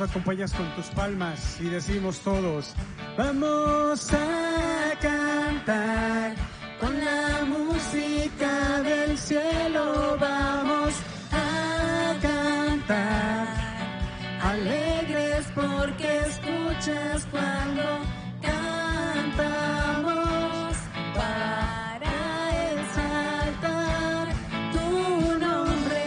nos acompañas con tus palmas y decimos todos, vamos a cantar con la música del cielo, vamos a cantar, alegres porque escuchas cuando cantamos para exaltar tu nombre.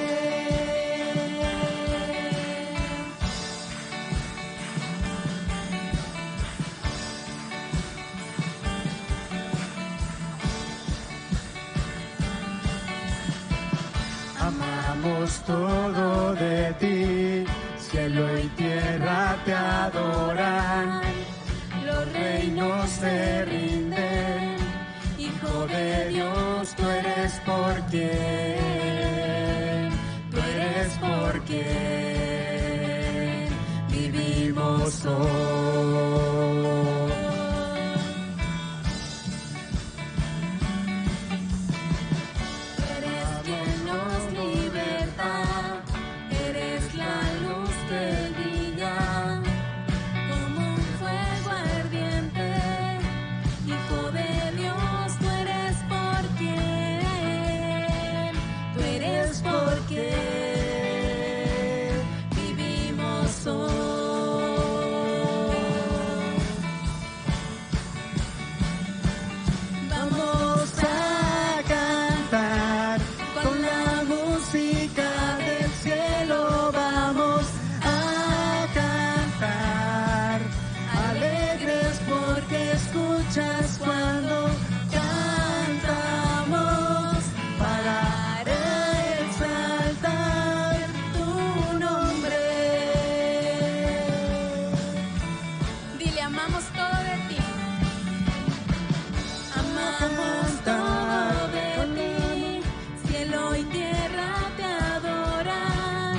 Amamos todo de ti, cielo y tierra te adoran, los reinos se rinden, Hijo de Dios, tú eres por quien vivimos hoy. Eres quien nos liberta, eres la luz que brilla como un fuego ardiente, Hijo de Dios, tú eres por quien vivimos hoy. Vamos a cantar con la música del cielo, vamos a cantar, alegres porque escuchas cuando cantamos para exaltar tu nombre. Dile, amamos todo de ti. Amamos todo de ti, cielo y tierra te adoran,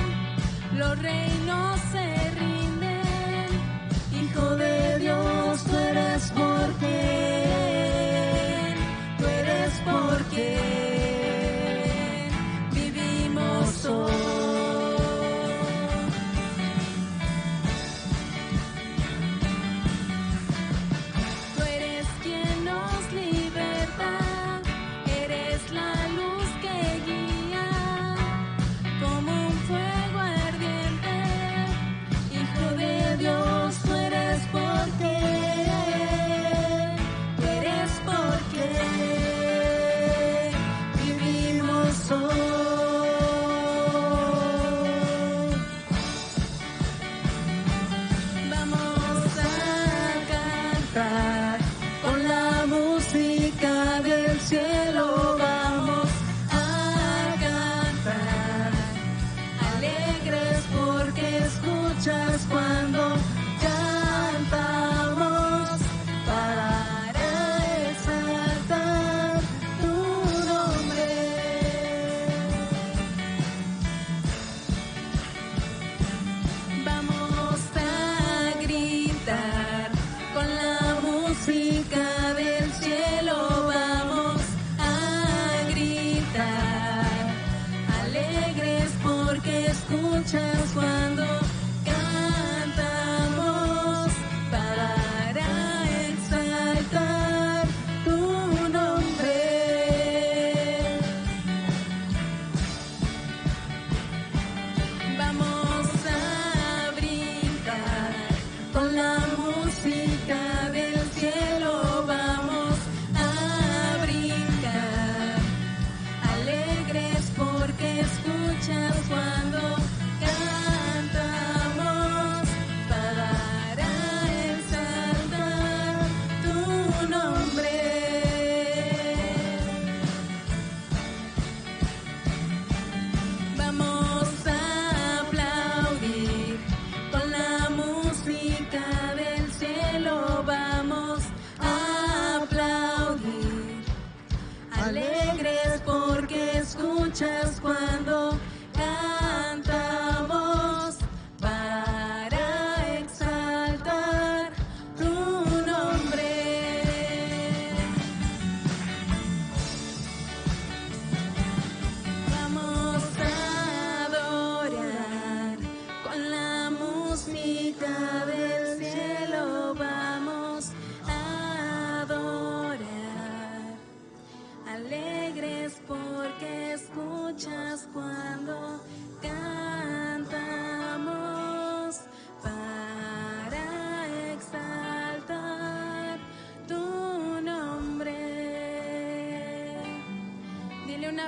los reinos se rinden, Hijo de Dios, tú eres por quien vivimos hoy. Tú eres quien nos liberta, eres la luz que guía como un fuego ardiente,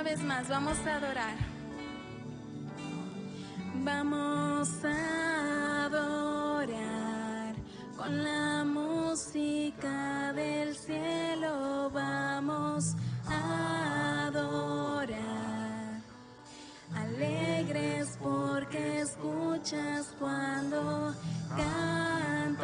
una vez más, vamos a adorar. Vamos a adorar con la música del cielo. Vamos a adorar, alegres porque escuchas cuando cantamos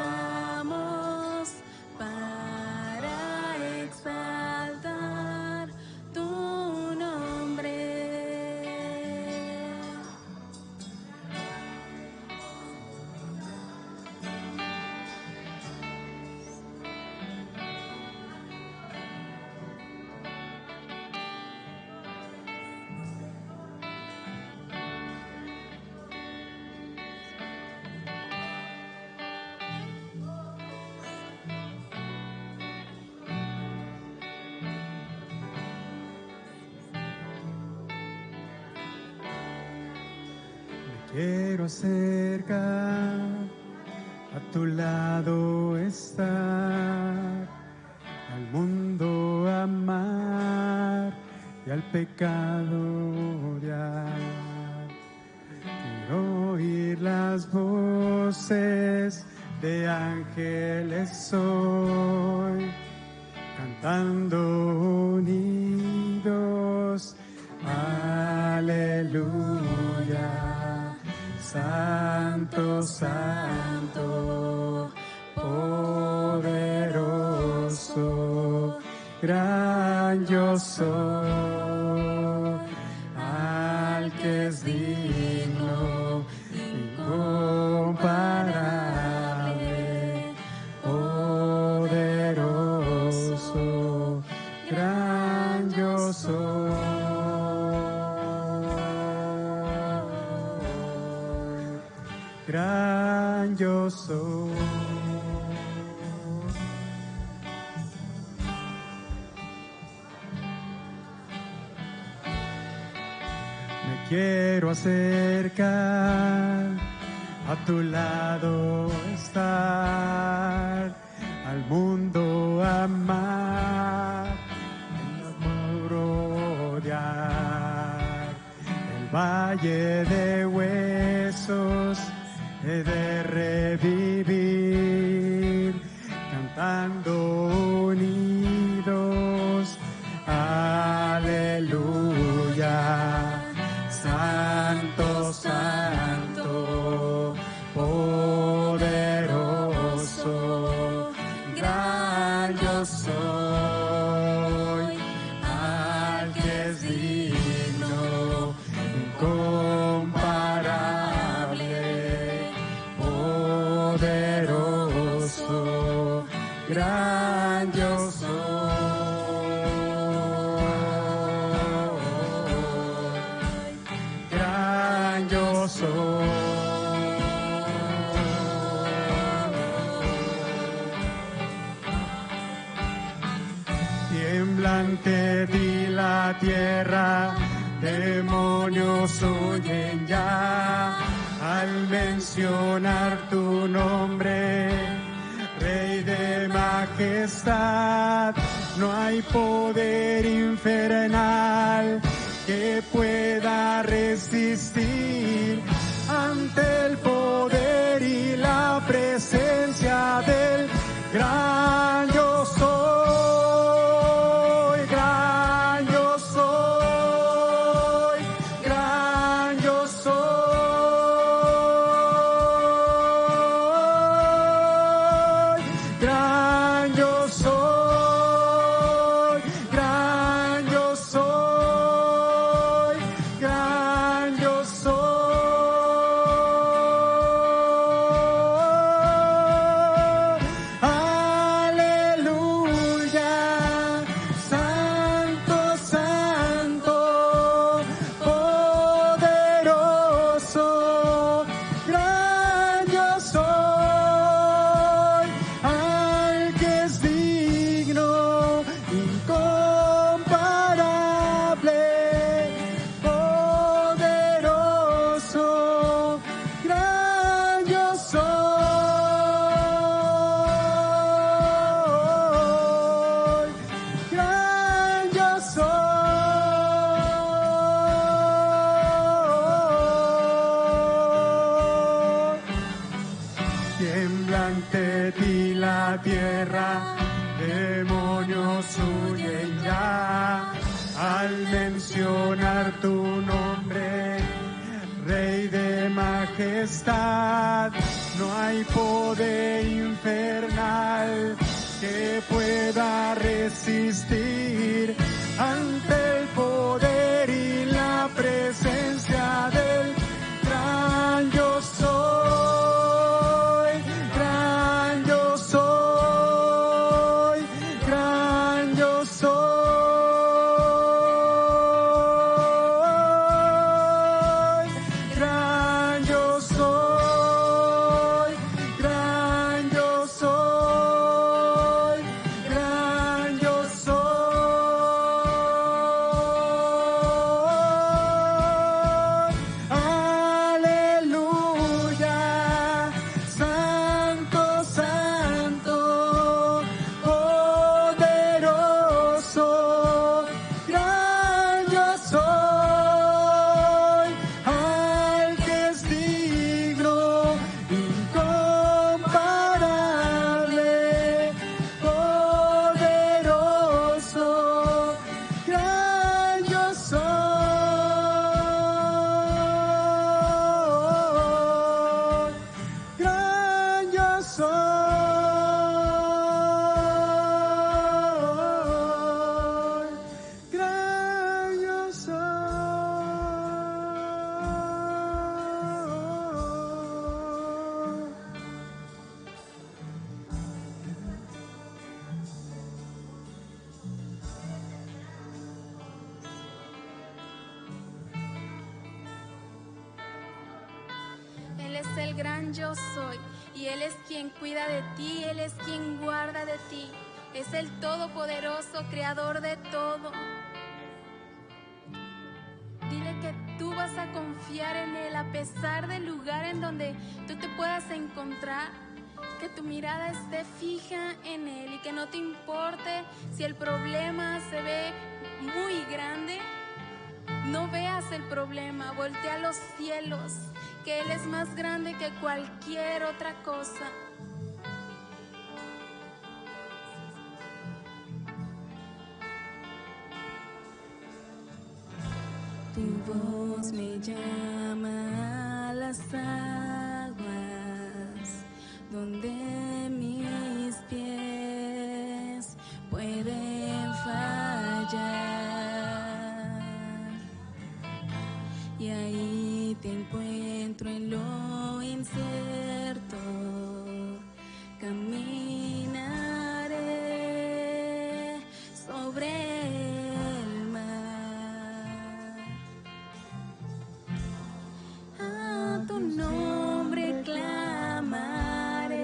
para exaltar tu nombre. Quiero acercar, a tu lado estar, al mundo amar y al pecado odiar. Quiero oír las voces de ángeles hoy, cantando unidos, aleluya. Santo, santo, poderoso, gran yo soy, al que es digno, incomparable, poderoso, gran yo soy. Gran yo soy. Me quiero acercar, a tu lado estar, al mundo amar, el amor odiar, el valle de huesos he de revivir, cantando unidos, aleluya. Santo, santo, poderoso, gran yo soy, al que es digno, incomparable, poderoso, gran yo soy. Gran yo soy. Tiemblante di la tierra, demonios huyen ya al mencionar tu nombre, Rey de majestad. No hay poder infernal que pueda resistir ante el poder y la presencia del gran yo soy, gran yo soy, gran yo soy, gran yo soy, gran yo soy, gran yo soy. ante ti la tierra, demonios huyen ya al mencionar tu nombre, Rey de majestad. No hay poder infernal que pueda resistir ante el poder y la presencia del gran yo soy, gran yo soy, gran yo soy, gran yo soy, gran yo soy, gran yo soy. Aleluya, santo, santo, poderoso, gran yo soy, al que es digno, incomparable, poderoso, gran yo soy, gran yo soy, gran yo soy. Él es el gran yo soy, y Él es quien cuida de ti, Él es quien guarda de ti. Es el todopoderoso, creador de todo. Dile que tú vas a confiar en Él a pesar del lugar en donde tú te puedas encontrar. Que tu mirada esté fija en Él y que no te importe si el problema se ve muy grande. No veas el problema, voltea a los cielos, que Él es más grande que cualquier otra cosa. Tu voz me llama a las aguas, donde mis pies pueden fallar. Y ahí te encuentro en lo incierto, caminaré sobre el mar. A tu nombre clamaré,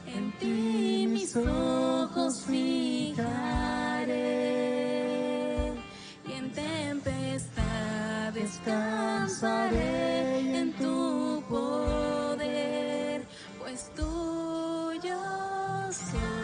en ti mis ojos fijaré, y en tempestad descansaré en tu poder, pues tuyo soy.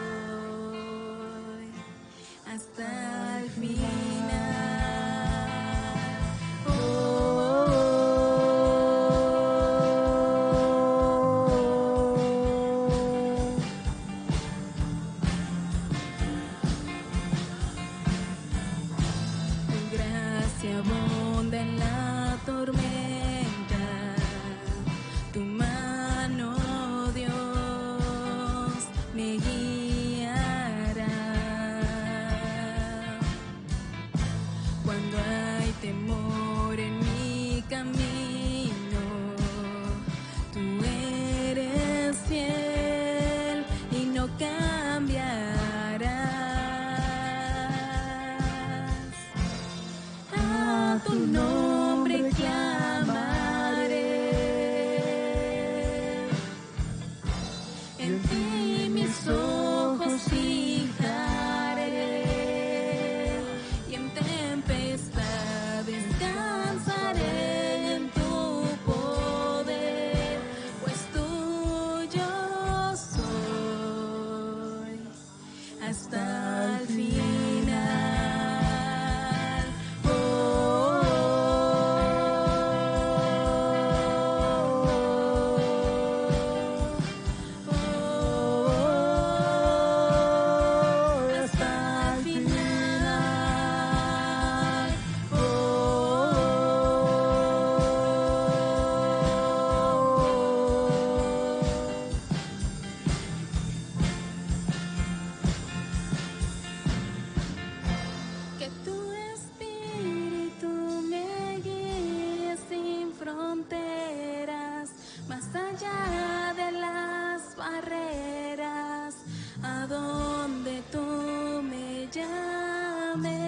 Que tu espíritu me guíe sin fronteras, más allá de las barreras, a donde tú me llames.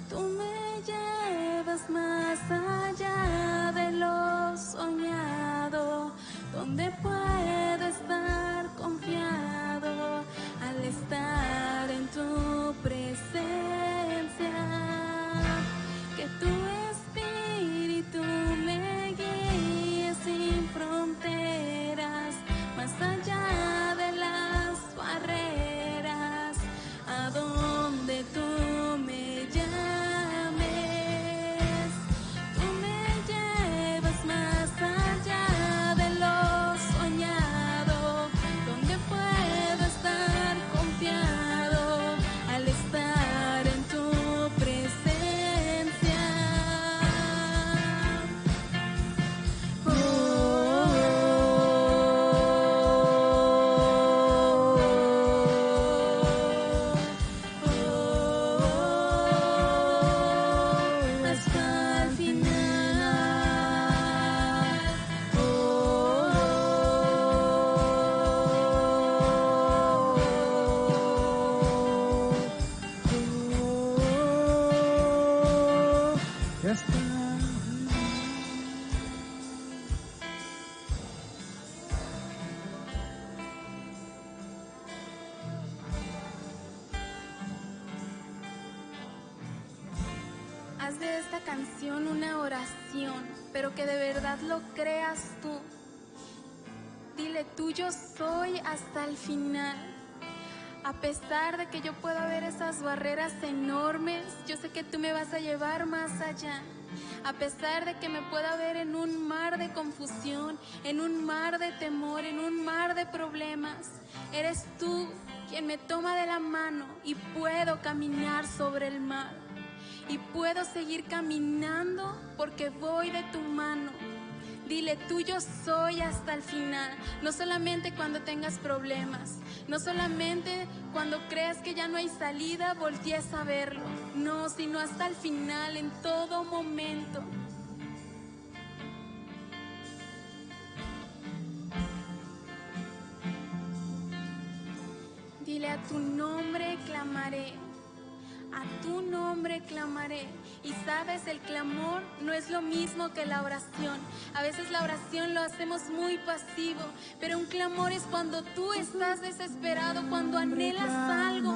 Tú me llevas más allá de lo soñado, donde puedo estar confiado al estar en tu presencia. Que tu espíritu me guíe sin fronteras, más allá de las barreras, a donde tú me llames. Tú me llevas más allá de lo soñado, donde puedo estar confiado al estar en tu presencia. Hasta el final. Ya está. Haz de esta canción una oración, pero que de verdad lo creas tú. Dile, tuyo soy hasta el final. A pesar de que yo pueda ver esas barreras enormes, yo sé que tú me vas a llevar más allá. A pesar de que me pueda ver en un mar de confusión, en un mar de temor, en un mar de problemas, eres tú quien me toma de la mano y puedo caminar sobre el mar. Y puedo seguir caminando porque voy de tu mano. Dile, tuyo soy hasta el final. No solamente cuando tengas problemas, no solamente cuando creas que ya no hay salida, voltees a verlo. No, sino hasta el final, en todo momento. Dile, a tu nombre clamaré. A tu nombre clamaré. Y sabes, el clamor no es lo mismo que la oración. A veces la oración lo hacemos muy pasivo, pero un clamor es cuando tú estás desesperado, cuando anhelas algo,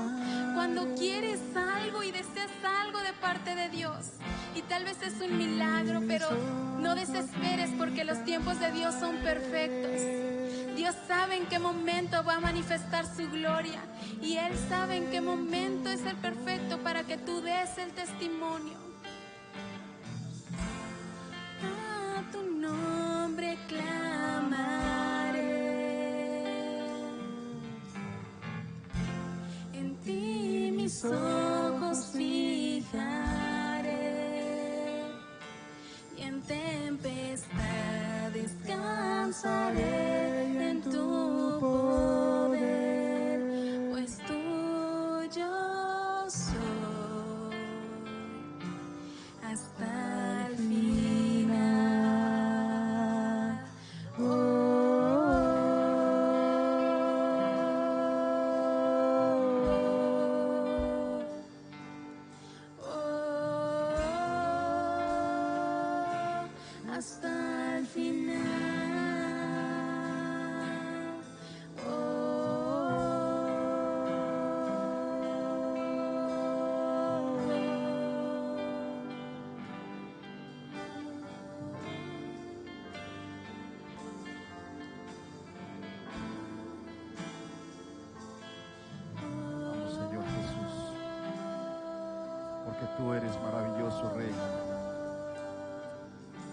cuando quieres algo y deseas algo de parte de Dios. Y tal vez es un milagro, pero no desesperes porque los tiempos de Dios son perfectos. Dios sabe en qué momento va a manifestar su gloria y Él sabe en qué momento es el perfecto para que tú des el testimonio. A tu nombre clamaré, en ti mis ojos fijaré y en tempestad descansaré en tu poder, pues tuyo soy hasta el final. Hasta el final. Vamos, Señor Jesús, porque tú eres maravilloso, Rey.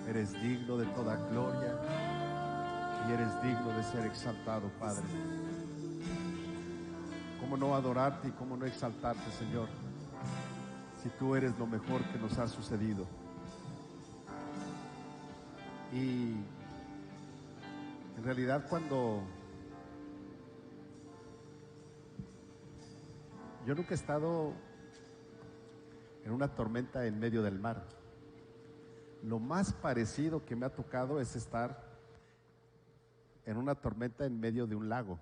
Eres digno de toda gloria y eres digno de ser exaltado, Padre. ¿Cómo no adorarte y cómo no exaltarte, Señor, si tú eres lo mejor que nos ha sucedido? Y en realidad, cuando yo nunca he estado una tormenta en medio del mar. Lo más parecido que me ha tocado es estar en una tormenta en medio de un lago.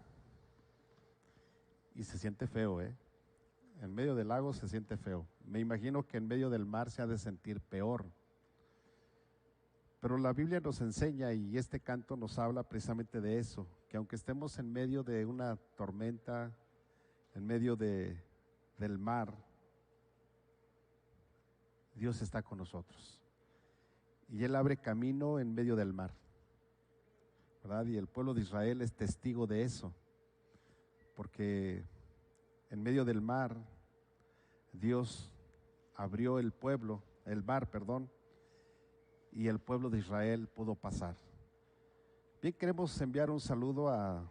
Y se siente feo, ¿eh? En medio del lago se siente feo. Me imagino que en medio del mar se ha de sentir peor. Pero la Biblia nos enseña, y este canto nos habla precisamente de eso, que aunque estemos en medio de una tormenta, en medio del mar, Dios está con nosotros. Y Él abre camino en medio del mar, ¿verdad? Y el pueblo de Israel es testigo de eso, porque en medio del mar, Dios abrió el mar, y el pueblo de Israel pudo pasar. Bien, queremos enviar un saludo a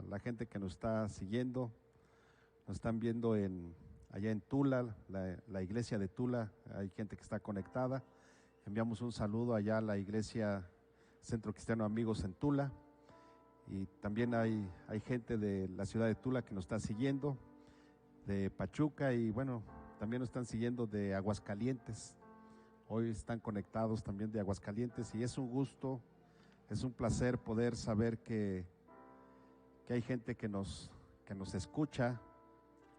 la gente que nos está siguiendo, nos están viendo allá en Tula, la iglesia de Tula, hay gente que está conectada. Enviamos un saludo allá a la iglesia Centro Cristiano Amigos en Tula, y también hay gente de la ciudad de Tula que nos está siguiendo, de Pachuca, y bueno, también nos están siguiendo de Aguascalientes. Hoy están conectados también de Aguascalientes, y es un gusto, es un placer poder saber que hay gente que nos escucha,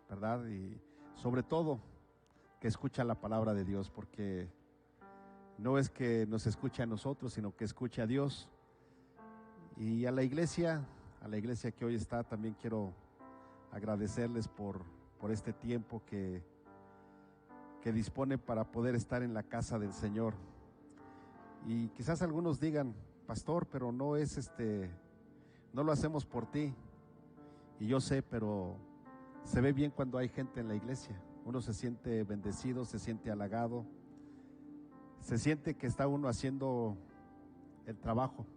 ¿verdad? Y sobre todo que escucha la palabra de Dios, porque no es que nos escuche a nosotros, sino que escuche a Dios. Y a la iglesia que hoy está, también quiero agradecerles por este tiempo que dispone para poder estar en la casa del Señor. Y quizás algunos digan, pastor, pero no lo hacemos por ti. Y yo sé, pero se ve bien cuando hay gente en la iglesia. Uno se siente bendecido, se siente halagado, se siente que está uno haciendo el trabajo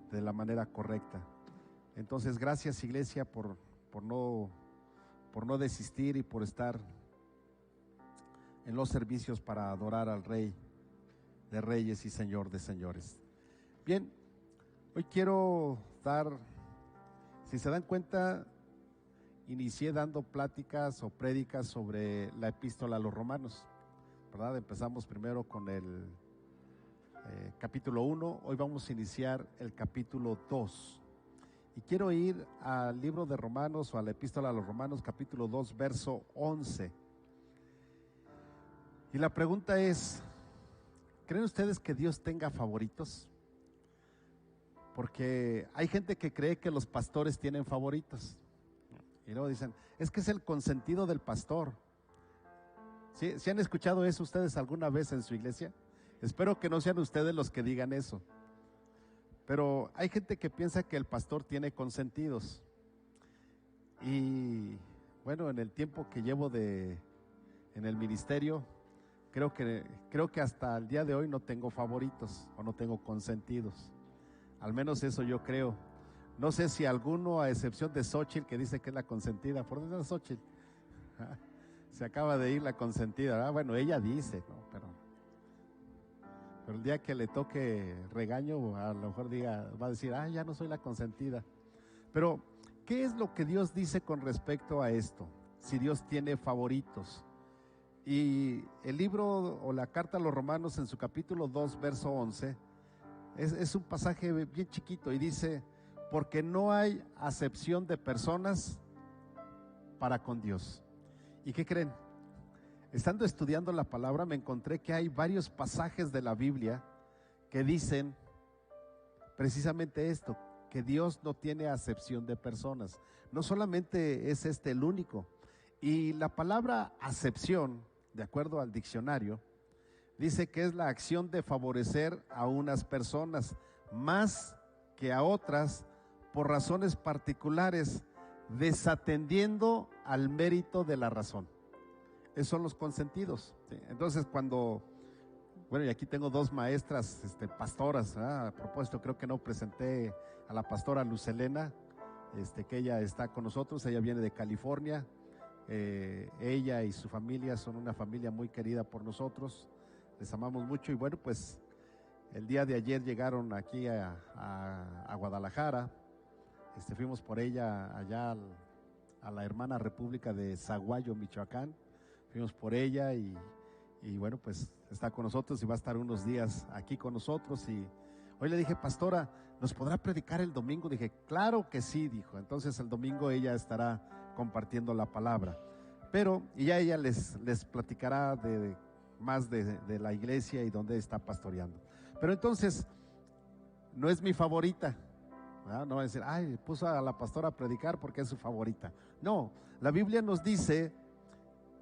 de la manera correcta. Entonces, gracias, iglesia, por no desistir y por estar en los servicios para adorar al Rey de Reyes y Señor de Señores. Bien, hoy quiero si se dan cuenta, inicié dando pláticas o prédicas sobre la epístola a los Romanos, ¿verdad? Empezamos primero con el capítulo 1, hoy vamos a iniciar el capítulo 2. Y quiero ir al libro de Romanos, o a la epístola a los Romanos, capítulo 2, verso 11. Y la pregunta es, ¿creen ustedes que Dios tenga favoritos? Porque hay gente que cree que los pastores tienen favoritos. Y luego dicen, es que es el consentido del pastor. ¿Sí han escuchado eso ustedes alguna vez en su iglesia? Espero que no sean ustedes los que digan eso. Pero hay gente que piensa que el pastor tiene consentidos. Y bueno, en el tiempo que llevo en el ministerio, creo que hasta el día de hoy no tengo favoritos o no tengo consentidos. Al menos eso yo creo. No sé si alguno, a excepción de Xochitl, que dice que es la consentida. ¿Por dónde está Xochitl? Se acaba de ir la consentida, ¿verdad? Bueno, ella dice, ¿no? Pero el día que le toque regaño, a lo mejor va a decir, ya no soy la consentida. Pero, ¿qué es lo que Dios dice con respecto a esto? Si Dios tiene favoritos. Y el libro o la carta a los Romanos, en su capítulo 2, verso 11, es un pasaje bien chiquito, y dice, porque no hay acepción de personas para con Dios. ¿Y qué creen? Estando estudiando la palabra, me encontré que hay varios pasajes de la Biblia que dicen precisamente esto, que Dios no tiene acepción de personas. No solamente es el único. Y la palabra acepción, de acuerdo al diccionario, dice que es la acción de favorecer a unas personas más que a otras por razones particulares, desatendiendo al mérito de la razón. Esos son los consentidos, ¿sí? Entonces y aquí tengo dos maestras, pastoras, ¿verdad? A propósito, creo que no presenté a la pastora Luz Helena, que ella está con nosotros. Ella viene de California. Ella y su familia son una familia muy querida por nosotros, les amamos mucho. Y bueno, pues el día de ayer llegaron aquí a Guadalajara. Fuimos por ella allá a la hermana República de Zaguayo, Michoacán. fuimos por ella y bueno, pues está con nosotros y va a estar unos días aquí con nosotros. Y hoy le dije, pastora, ¿nos podrá predicar el domingo? Dije, claro que sí, dijo. Entonces el domingo ella estará compartiendo la palabra. Pero y ya ella les platicará más de la iglesia y dónde está pastoreando. Pero entonces, no es mi favorita, ¿verdad? No va a decir, ay, puso a la pastora a predicar porque es su favorita. No, la Biblia nos dice,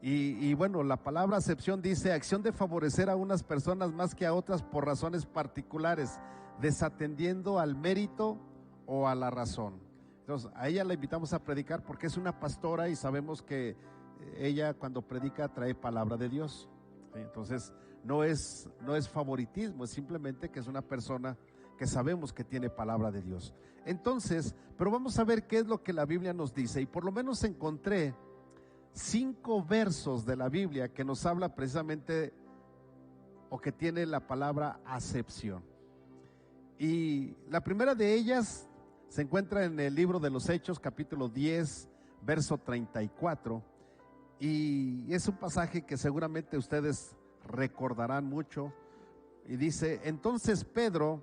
y bueno, la palabra acepción dice, acción de favorecer a unas personas más que a otras por razones particulares, desatendiendo al mérito o a la razón. Entonces, a ella la invitamos a predicar porque es una pastora y sabemos que ella cuando predica trae palabra de Dios. Entonces, no es favoritismo, es simplemente que es una persona que sabemos que tiene palabra de Dios. Entonces, pero vamos a ver qué es lo que la Biblia nos dice, y por lo menos encontré 5 versos de la Biblia que nos habla precisamente o que tiene la palabra acepción. Y la primera de ellas se encuentra en el libro de los Hechos, capítulo 10, verso 34, y es un pasaje que seguramente ustedes recordarán mucho, y dice, entonces Pedro,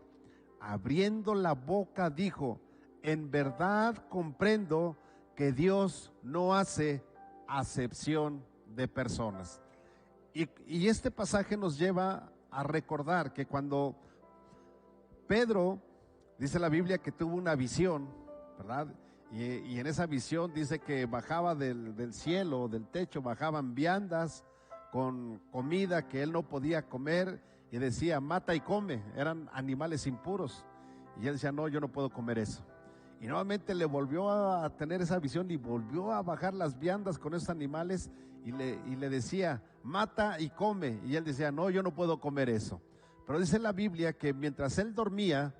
abriendo la boca, dijo, en verdad comprendo que Dios no hace acepción de personas. Y este pasaje nos lleva a recordar que cuando Pedro, dice la Biblia que tuvo una visión, ¿verdad? Y en esa visión dice que bajaba del cielo, del techo, bajaban viandas con comida que él no podía comer, y decía, mata y come, eran animales impuros. Y él decía, no, yo no puedo comer eso. Y nuevamente le volvió a tener esa visión y volvió a bajar las viandas con esos animales y le decía, mata y come. Y él decía, no, yo no puedo comer eso. Pero dice la Biblia que mientras él dormía,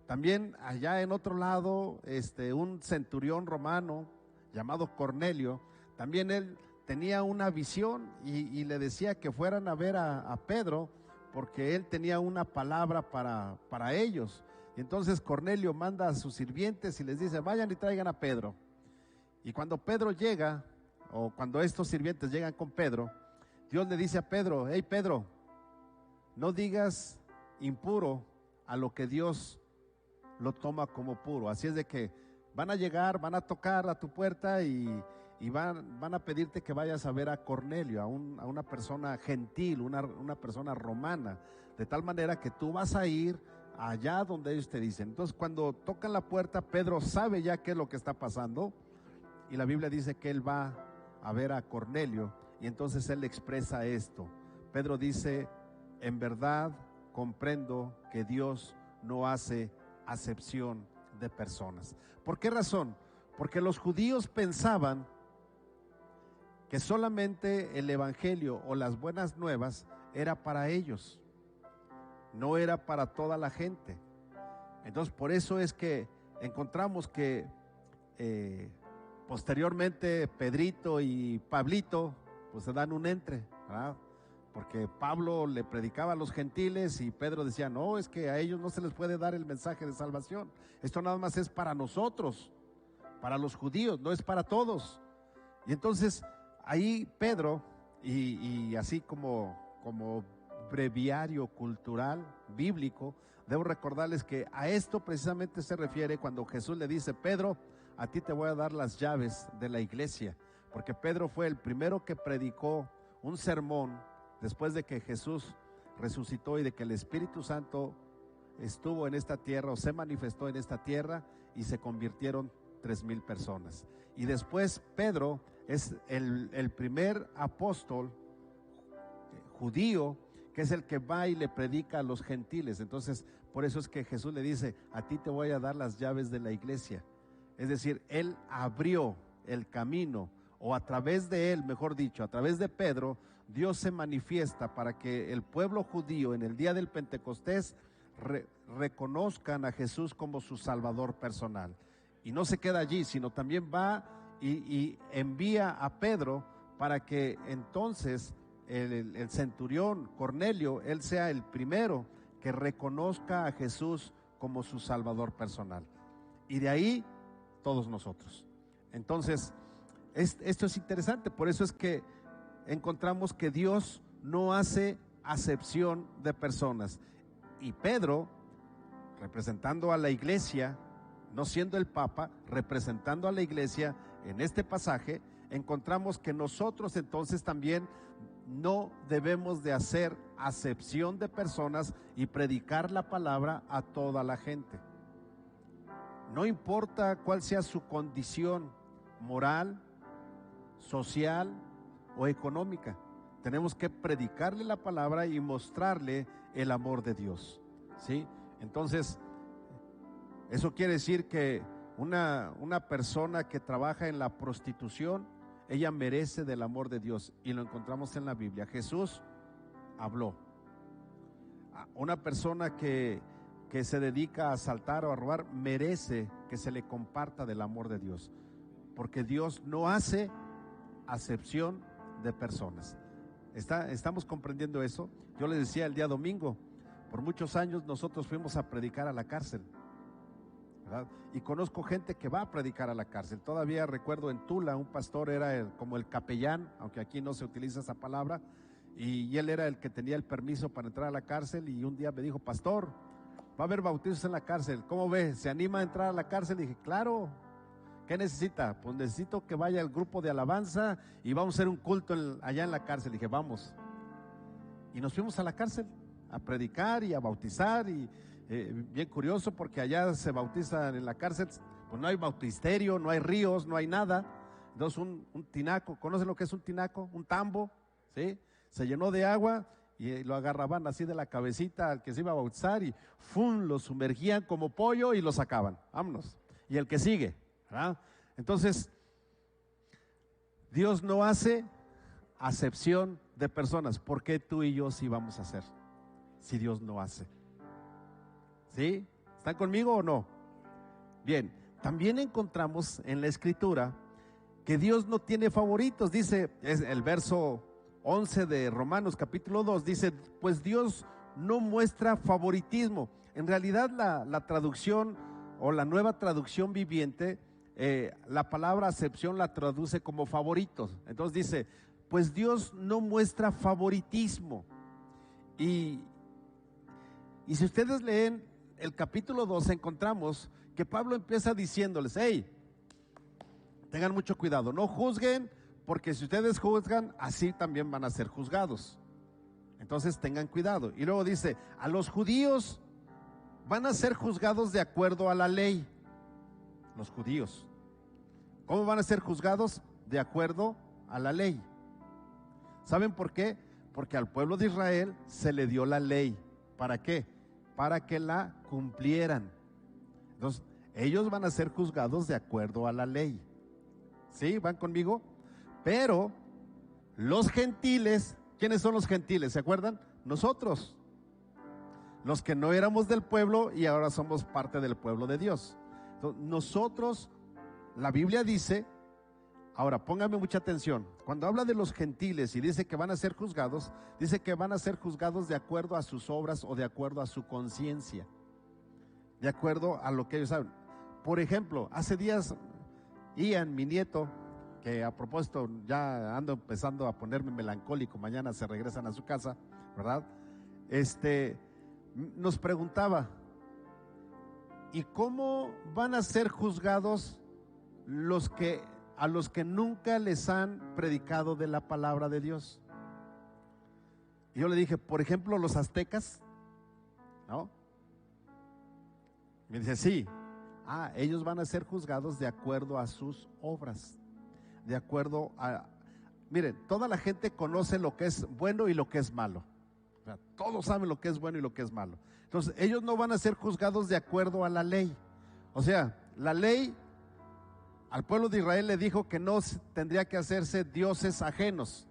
también allá en otro lado, un centurión romano llamado Cornelio, también él tenía una visión y le decía que fueran a ver a Pedro, porque él tenía una palabra para ellos. Y entonces Cornelio manda a sus sirvientes y les dice, vayan y traigan a Pedro. Y cuando Pedro llega, o cuando estos sirvientes llegan con Pedro, Dios le dice a Pedro, hey Pedro, no digas impuro a lo que Dios lo toma como puro. Así es de que van a llegar, van a tocar a tu puerta y van a pedirte que vayas a ver a Cornelio, a una persona gentil, una persona romana, de tal manera que tú vas a ir allá donde ellos te dicen. Entonces cuando tocan la puerta, Pedro sabe ya qué es lo que está pasando, y la Biblia dice que él va a ver a Cornelio, y entonces él expresa esto. Pedro dice, en verdad comprendo que Dios no hace acepción de personas. ¿Por qué razón? Porque los judíos pensaban que solamente el evangelio o las buenas nuevas era para ellos, no era para toda la gente. Entonces por eso es que encontramos que posteriormente Pedrito y Pablito pues se dan un entre, ¿verdad? Porque Pablo le predicaba a los gentiles y Pedro decía, no, es que a ellos no se les puede dar el mensaje de salvación, esto nada más es para nosotros, para los judíos, no es para todos. Y entonces ahí Pedro, y así como breviario cultural bíblico, debo recordarles que a esto precisamente se refiere cuando Jesús le dice, Pedro, a ti te voy a dar las llaves de la iglesia, porque Pedro fue el primero que predicó un sermón después de que Jesús resucitó y de que el Espíritu Santo estuvo en esta tierra o se manifestó en esta tierra y se convirtieron 3,000 personas. Y después Pedro es el primer apóstol judío que es el que va y le predica a los gentiles. Entonces por eso es que Jesús le dice, a ti te voy a dar las llaves de la iglesia. Es decir, él abrió el camino, o a través de él, mejor dicho, a través de Pedro, Dios se manifiesta para que el pueblo judío en el día del Pentecostés reconozcan a Jesús como su Salvador personal. Y no se queda allí, sino también va y envía a Pedro para que entonces el centurión Cornelio, él sea el primero que reconozca a Jesús como su Salvador personal. Y de ahí todos nosotros. Entonces, esto es interesante, por eso es que encontramos que Dios no hace acepción de personas. Y Pedro, representando a la iglesia, no siendo el Papa, representando a la iglesia, en este pasaje, encontramos que nosotros entonces también no debemos de hacer acepción de personas y predicar la palabra a toda la gente. No importa cuál sea su condición moral, social o económica, tenemos que predicarle la palabra y mostrarle el amor de Dios, ¿sí? Entonces, eso quiere decir que una persona que trabaja en la prostitución, ella merece del amor de Dios, y lo encontramos en la Biblia. Jesús habló. Una persona que se dedica a asaltar o a robar merece que se le comparta del amor de Dios, porque Dios no hace acepción de personas. ¿Estamos comprendiendo eso? Yo les decía el día domingo, por muchos años nosotros fuimos a predicar a la cárcel, ¿verdad? Y conozco gente que va a predicar a la cárcel. Todavía recuerdo en Tula, un pastor era como el capellán, aunque aquí no se utiliza esa palabra, y él era el que tenía el permiso para entrar a la cárcel. Y un día me dijo: pastor, va a haber bautizos en la cárcel, ¿cómo ve? ¿Se anima a entrar a la cárcel? Y dije: claro. ¿Qué necesita? Pues necesito que vaya el grupo de alabanza y vamos a hacer un culto allá en la cárcel. Dije: vamos. Y nos fuimos a la cárcel a predicar y a bautizar, y bien curioso, porque allá se bautizan en la cárcel, pues no hay bautisterio, no hay ríos, no hay nada. Entonces un tinaco, ¿conocen lo que es un tinaco? Un tambo, ¿sí? Se llenó de agua y lo agarraban así de la cabecita al que se iba a bautizar y ¡fum!, lo sumergían como pollo y lo sacaban. Vámonos. Y el que sigue, ¿verdad? Entonces, Dios no hace acepción de personas. ¿Por qué tú y yo sí vamos a hacer? Si Dios no hace. ¿Sí? ¿Están conmigo o no? Bien, también encontramos en la Escritura que Dios no tiene favoritos. Dice, es el verso 11 de Romanos capítulo 2, dice: pues Dios no muestra favoritismo. En realidad la traducción o la nueva traducción viviente, la palabra acepción la traduce como favoritos. Entonces dice: pues Dios no muestra favoritismo. Y si ustedes leen el capítulo 2, encontramos que Pablo empieza diciéndoles: hey, tengan mucho cuidado, no juzguen, porque si ustedes juzgan, así también van a ser juzgados. Entonces tengan cuidado. Y luego dice: a los judíos van a ser juzgados de acuerdo a la ley. Los judíos, ¿cómo van a ser juzgados? De acuerdo a la ley. ¿Saben por qué? Porque al pueblo de Israel se le dio la ley. ¿Para qué? Para que la cumplieran. Entonces, ellos van a ser juzgados de acuerdo a la ley. ¿Sí? ¿Van conmigo? Pero los gentiles, ¿quiénes son los gentiles? ¿Se acuerdan? Nosotros, los que no éramos del pueblo y ahora somos parte del pueblo de Dios. Entonces, nosotros, la Biblia dice, ahora pónganme mucha atención, cuando habla de los gentiles y dice que van a ser juzgados, dice que van a ser juzgados de acuerdo a sus obras o de acuerdo a su conciencia, de acuerdo a lo que ellos saben. Por ejemplo, hace días Ian, mi nieto, que a propósito ya ando empezando a ponerme melancólico, mañana se regresan a su casa, ¿verdad? Nos preguntaba: ¿y cómo van a ser juzgados a los que nunca les han predicado de la palabra de Dios? Y yo le dije: por ejemplo, los aztecas, ¿no? Me dice: sí. Ellos van a ser juzgados de acuerdo a sus obras, de acuerdo a... Miren, toda la gente conoce lo que es bueno y lo que es malo. O sea, todos saben lo que es bueno y lo que es malo. Entonces, ellos no van a ser juzgados de acuerdo a la ley. O sea, la ley al pueblo de Israel le dijo que no tendría que hacerse dioses ajenos.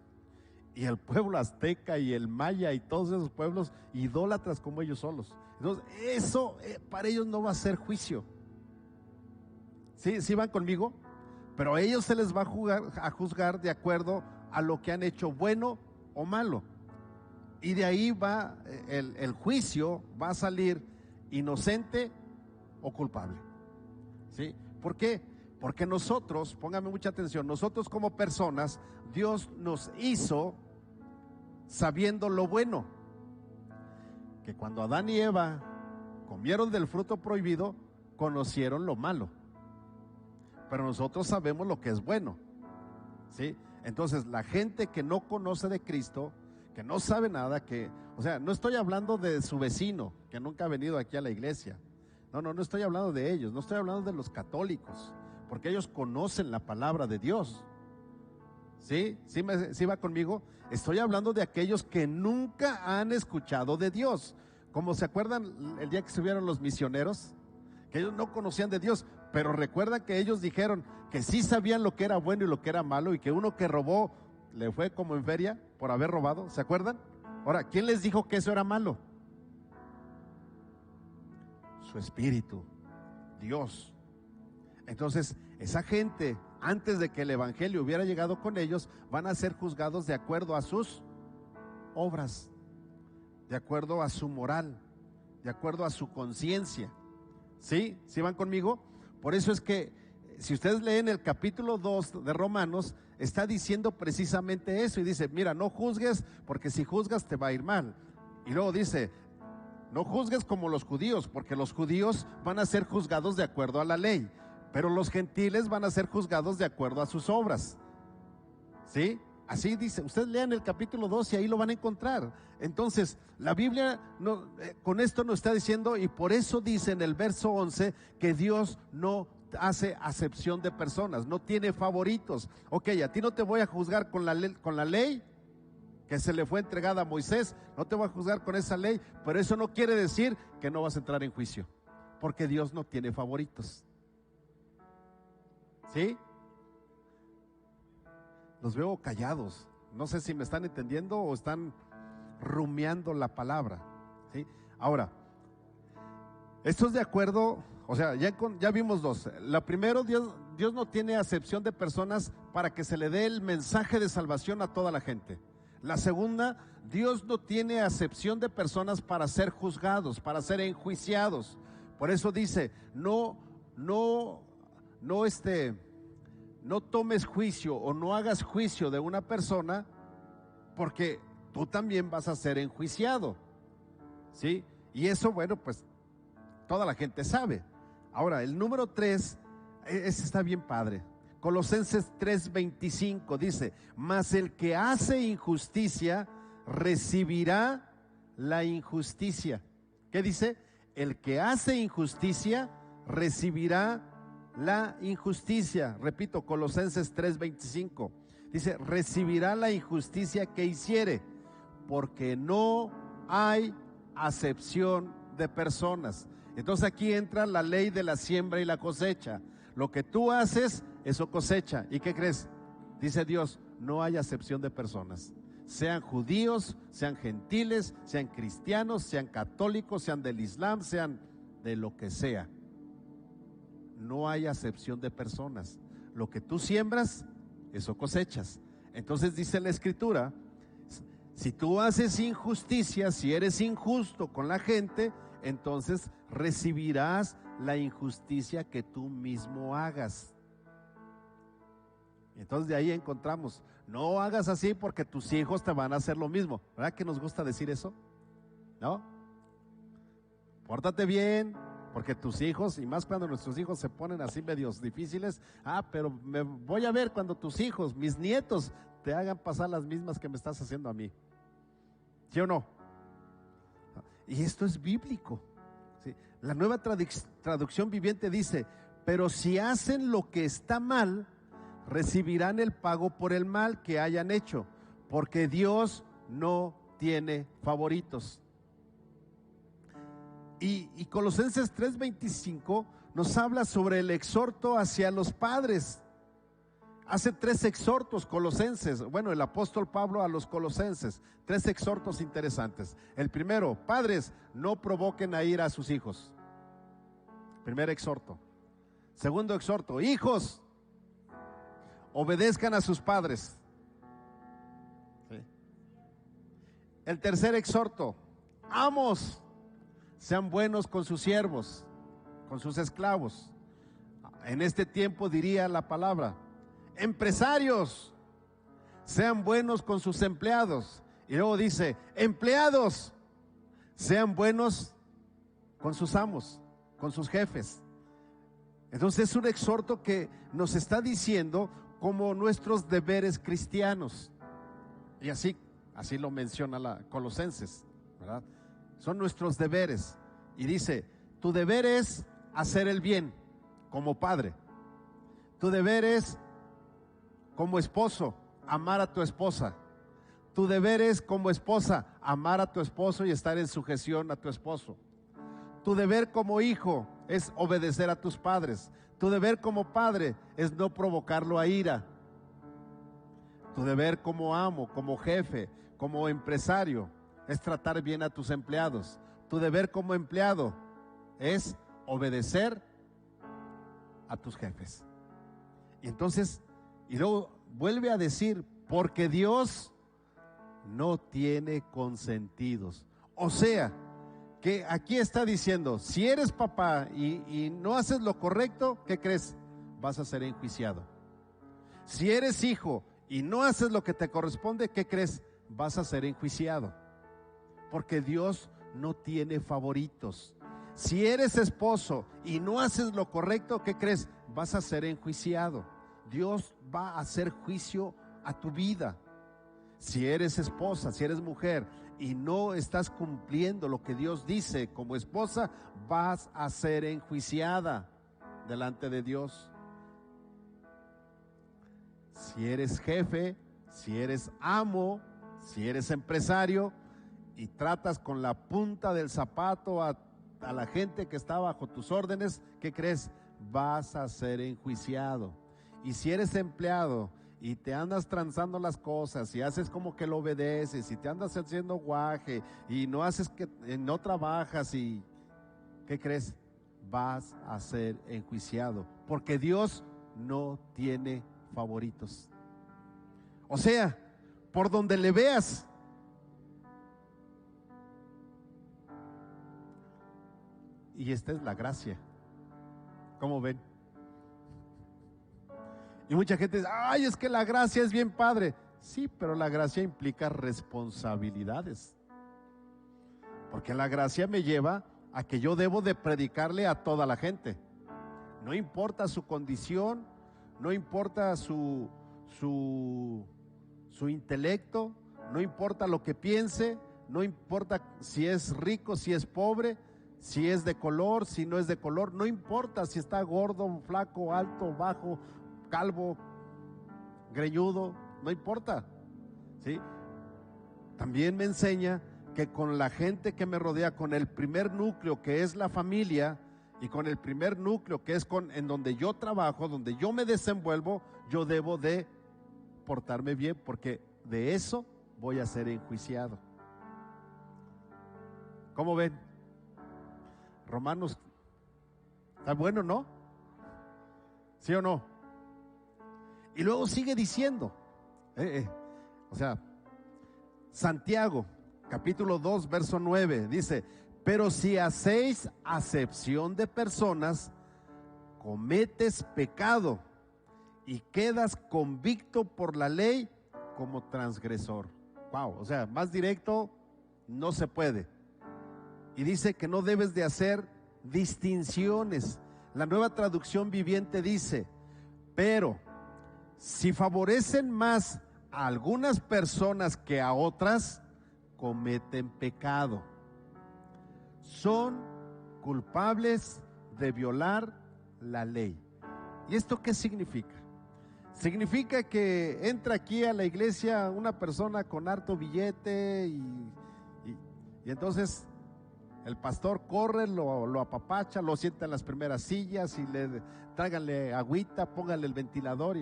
Y el pueblo azteca y el maya y todos esos pueblos idólatras como ellos solos. Entonces, eso para ellos no va a ser juicio. ¿Sí van conmigo? Pero a ellos se les va a juzgar de acuerdo a lo que han hecho, bueno o malo. Y de ahí va el juicio, va a salir inocente o culpable. ¿Sí? ¿Por qué? Porque nosotros, póngame mucha atención, nosotros como personas, Dios nos hizo sabiendo lo bueno. Que cuando Adán y Eva comieron del fruto prohibido, conocieron lo malo. Pero nosotros sabemos lo que es bueno, ¿sí? Entonces, la gente que no conoce de Cristo, que no sabe nada, o sea, no estoy hablando de su vecino, que nunca ha venido aquí a la iglesia. No estoy hablando de ellos, no estoy hablando de los católicos, porque ellos conocen la palabra de Dios. ¿Sí? ¿Sí va conmigo? Estoy hablando de aquellos que nunca han escuchado de Dios. Como se acuerdan el día que estuvieron los misioneros, que ellos no conocían de Dios, pero recuerdan que ellos dijeron que sí sabían lo que era bueno y lo que era malo, y que uno que robó le fue como en feria por haber robado. ¿Se acuerdan? Ahora, ¿quién les dijo que eso era malo? Su espíritu, Dios. Entonces, esa gente, antes de que el evangelio hubiera llegado con ellos, van a ser juzgados de acuerdo a sus obras, de acuerdo a su moral, de acuerdo a su conciencia. ¿Sí? ¿Sí van conmigo? Por eso es que si ustedes leen el capítulo 2 de Romanos, está diciendo precisamente eso, y dice, mira, no juzgues, porque si juzgas te va a ir mal. Y luego dice, no juzgues como los judíos, porque los judíos van a ser juzgados de acuerdo a la ley, pero los gentiles van a ser juzgados de acuerdo a sus obras. ¿Sí? Así dice. Ustedes lean el capítulo 2 y ahí lo van a encontrar. Entonces, la Biblia con esto nos está diciendo, y por eso dice en el verso 11 que Dios no hace acepción de personas, no tiene favoritos. Ok, a ti no te voy a juzgar con la ley que se le fue entregada a Moisés, no te voy a juzgar con esa ley, pero eso no quiere decir que no vas a entrar en juicio, porque Dios no tiene favoritos. ¿Sí? Los veo callados, no sé si me están entendiendo o están rumiando la palabra. ¿Sí? Ahora, esto es de acuerdo, o sea, ya vimos dos. La primero, Dios no tiene acepción de personas para que se le dé el mensaje de salvación a toda la gente. La segunda, Dios no tiene acepción de personas para ser juzgados, para ser enjuiciados. Por eso dice, no tomes juicio o no hagas juicio de una persona, porque tú también vas a ser enjuiciado. ¿Sí? Y eso, bueno, pues toda la gente sabe. Ahora, el número 3, ese está bien padre. Colosenses 3:25 dice, mas el que hace injusticia recibirá la injusticia. ¿Qué dice? El que hace injusticia recibirá la injusticia. Repito, Colosenses 3:25 dice, recibirá la injusticia que hiciere, porque no hay acepción de personas. Entonces aquí entra la ley de la siembra y la cosecha. Lo que tú haces, eso cosecha. ¿Y qué crees? Dice Dios, no hay acepción de personas. Sean judíos, sean gentiles, sean cristianos, sean católicos, sean del Islam, sean de lo que sea. No hay acepción de personas. Lo que tú siembras, eso cosechas. Entonces dice la Escritura, si tú haces injusticia, si eres injusto con la gente, entonces recibirás la injusticia que tú mismo hagas. Entonces de ahí encontramos, no hagas así porque tus hijos te van a hacer lo mismo. ¿Verdad que nos gusta decir eso? ¿No? Pórtate bien, porque tus hijos, y más cuando nuestros hijos se ponen así medios difíciles, pero me voy a ver cuando tus hijos, mis nietos, te hagan pasar las mismas que me estás haciendo a mí. ¿Sí o no? Y esto es bíblico. ¿Sí? La Nueva Traducción Viviente dice, pero si hacen lo que está mal, recibirán el pago por el mal que hayan hecho, porque Dios no tiene favoritos. Y Colosenses 3:25 nos habla sobre el exhorto hacia los padres. Hace 3 exhortos Colosenses, bueno, el apóstol Pablo a los Colosenses, 3 exhortos interesantes. El primero, padres, no provoquen a ira a sus hijos. Primer exhorto. Segundo exhorto, hijos, obedezcan a sus padres. ¿Sí? El tercer exhorto, amos, sean buenos con sus siervos, con sus esclavos. En este tiempo diría la palabra: empresarios, sean buenos con sus empleados. Y luego dice: empleados, sean buenos con sus amos, con sus jefes. Entonces es un exhorto que nos está diciendo como nuestros deberes cristianos. Y así lo menciona la Colosenses, ¿verdad? Son nuestros deberes. Y dice: tu deber es hacer el bien como padre. Tu deber es, como esposo, amar a tu esposa. Tu deber es, como esposa, amar a tu esposo y estar en sujeción a tu esposo. Tu deber como hijo es obedecer a tus padres. Tu deber como padre es no provocarlo a ira. Tu deber como amo, como jefe, como empresario es tratar bien a tus empleados. Tu deber como empleado es obedecer a tus jefes. Y entonces, y luego vuelve a decir: porque Dios no tiene consentidos. O sea, que aquí está diciendo: si eres papá y no haces lo correcto, ¿qué crees? Vas a ser enjuiciado. Si eres hijo y no haces lo que te corresponde, ¿qué crees? Vas a ser enjuiciado. Porque Dios no tiene favoritos. Si eres esposo y no haces lo correcto, ¿qué crees? Vas a ser enjuiciado. Dios va a hacer juicio a tu vida. Si eres esposa, si eres mujer y no estás cumpliendo lo que Dios dice como esposa, vas a ser enjuiciada delante de Dios. Si eres jefe, si eres amo, si eres empresario y tratas con la punta del zapato a la gente que está bajo tus órdenes, ¿qué crees? Vas a ser enjuiciado. Y si eres empleado y te andas transando las cosas y haces como que lo obedeces y te andas haciendo guaje y no trabajas, y ¿qué crees? Vas a ser enjuiciado, porque Dios no tiene favoritos. O sea, por donde le veas, y esta es la gracia. ¿Cómo ven? Y mucha gente dice: ay, es que la gracia es bien padre. Sí, pero la gracia implica responsabilidades. Porque la gracia me lleva a que yo debo de predicarle a toda la gente. No importa su condición, no importa su intelecto, no importa lo que piense, no importa si es rico, si es pobre, si es de color, si no es de color, no importa si está gordo, flaco, alto, bajo, calvo, greñudo, no importa, ¿sí? También me enseña que con la gente que me rodea, con el primer núcleo que es la familia, y con el primer núcleo que es en donde yo trabajo, donde yo me desenvuelvo, yo debo de portarme bien, porque de eso voy a ser enjuiciado. ¿Cómo ven? Romanos, ¿está bueno, no? ¿Sí o no? Y luego sigue diciendo, o sea, Santiago, capítulo 2, verso 9, dice: pero si hacéis acepción de personas, cometes pecado y quedas convicto por la ley como transgresor. Wow, o sea, más directo no se puede. Y dice que no debes de hacer distinciones. La Nueva Traducción Viviente dice: pero si favorecen más a algunas personas que a otras, cometen pecado. Son culpables de violar la ley. ¿Y esto qué significa? Significa que entra aquí a la iglesia una persona con harto billete y entonces el pastor corre, lo apapacha, lo sienta en las primeras sillas y tráiganle agüita, pónganle el ventilador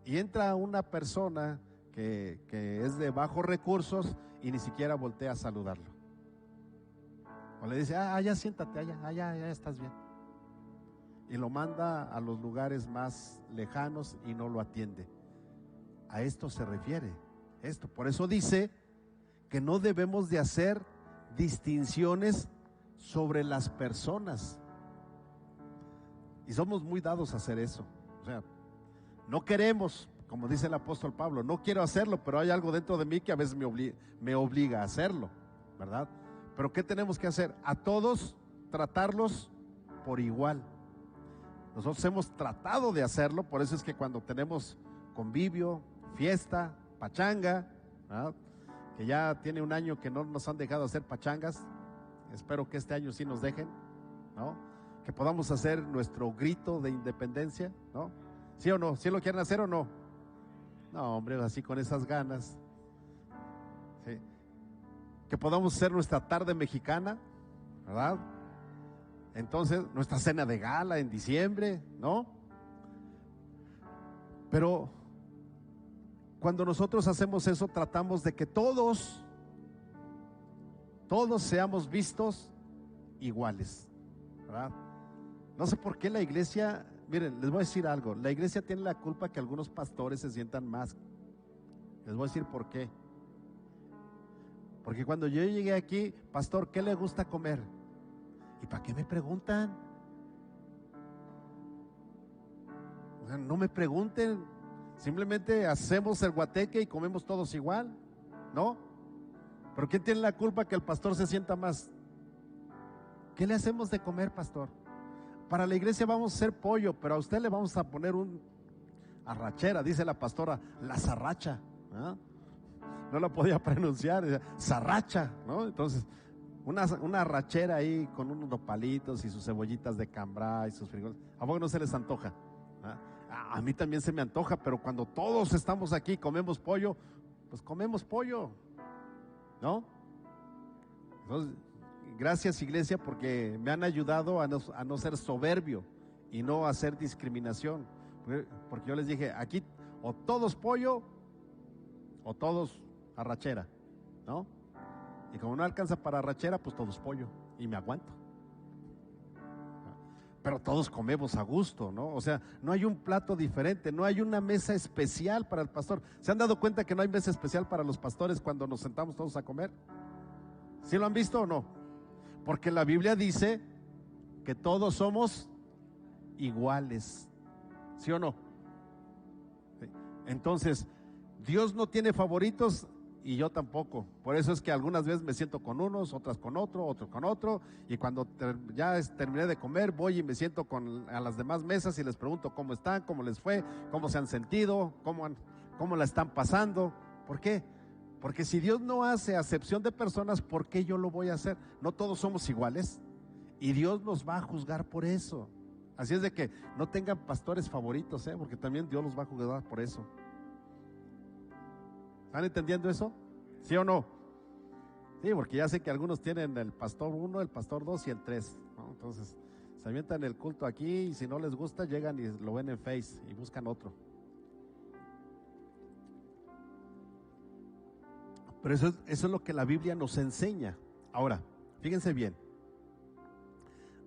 y entra una persona que es de bajos recursos y ni siquiera voltea a saludarlo. O le dice: ya siéntate, ya estás bien. Y lo manda a los lugares más lejanos y no lo atiende. A esto se refiere esto. Por eso dice que no debemos de hacer distinciones sobre las personas. Y somos muy dados a hacer eso. O sea, no queremos, como dice el apóstol Pablo, no quiero hacerlo, pero hay algo dentro de mí que a veces me obliga a hacerlo, ¿verdad? Pero ¿qué tenemos que hacer? A todos tratarlos por igual. Nosotros hemos tratado de hacerlo, por eso es que cuando tenemos convivio, fiesta, pachanga, ¿verdad?, que ya tiene un año que no nos han dejado hacer pachangas, espero que este año sí nos dejen, ¿no? Que podamos hacer nuestro grito de independencia, ¿no? ¿Sí o no? ¿Sí lo quieren hacer o no? No, hombre, así con esas ganas. Sí. Que podamos hacer nuestra tarde mexicana, ¿verdad? Entonces, nuestra cena de gala en diciembre, ¿no? Pero cuando nosotros hacemos eso, tratamos de que todos seamos vistos iguales, ¿verdad? No sé por qué la iglesia, miren, les voy a decir algo, la iglesia tiene la culpa que algunos pastores se sientan más. Les voy a decir por qué. Porque cuando yo llegué aquí, pastor, ¿qué le gusta comer? ¿Y para qué me preguntan? O sea, no me pregunten, simplemente hacemos el guateque y comemos todos igual, ¿no? Pero ¿quién tiene la culpa que el pastor se sienta más? ¿Qué le hacemos de comer, pastor? Para la iglesia vamos a hacer pollo, pero a usted le vamos a poner un arrachera, dice la pastora, la zarracha, ¿no? No la podía pronunciar, zarracha, ¿no? Entonces, una arrachera ahí con unos nopalitos y sus cebollitas de cambray y sus frijoles. ¿A poco no se les antoja? A mí también se me antoja, pero cuando todos estamos aquí y comemos pollo, pues comemos pollo, ¿no? Entonces, gracias, iglesia, porque me han ayudado a no ser soberbio y no hacer discriminación. Porque yo les dije, aquí o todos pollo o todos arrachera, ¿no? Y como no alcanza para arrachera, pues todos pollo y me aguanto. Pero todos comemos a gusto, ¿no? O sea, no hay un plato diferente, no hay una mesa especial para el pastor. ¿Se han dado cuenta que no hay mesa especial para los pastores cuando nos sentamos todos a comer? ¿Sí lo han visto o no? Porque la Biblia dice que todos somos iguales, ¿sí o no? Entonces, Dios no tiene favoritos y yo tampoco. Por eso es que algunas veces me siento con unos, otras con otro, otros con otro, y cuando ya terminé de comer, voy y me siento a las demás mesas y les pregunto cómo están, cómo les fue, cómo se han sentido, cómo la están pasando. ¿Por qué? Porque si Dios no hace acepción de personas, ¿por qué yo lo voy a hacer? No todos somos iguales y Dios nos va a juzgar por eso. Así es de que no tengan pastores favoritos, porque también Dios los va a juzgar por eso. ¿Están entendiendo eso? ¿Sí o no? Sí, porque ya sé que algunos tienen el pastor 1, el pastor 2 y el 3, ¿no? Entonces se avientan el culto aquí y si no les gusta llegan y lo ven en Face y buscan otro. Pero eso es lo que la Biblia nos enseña. Ahora, fíjense bien,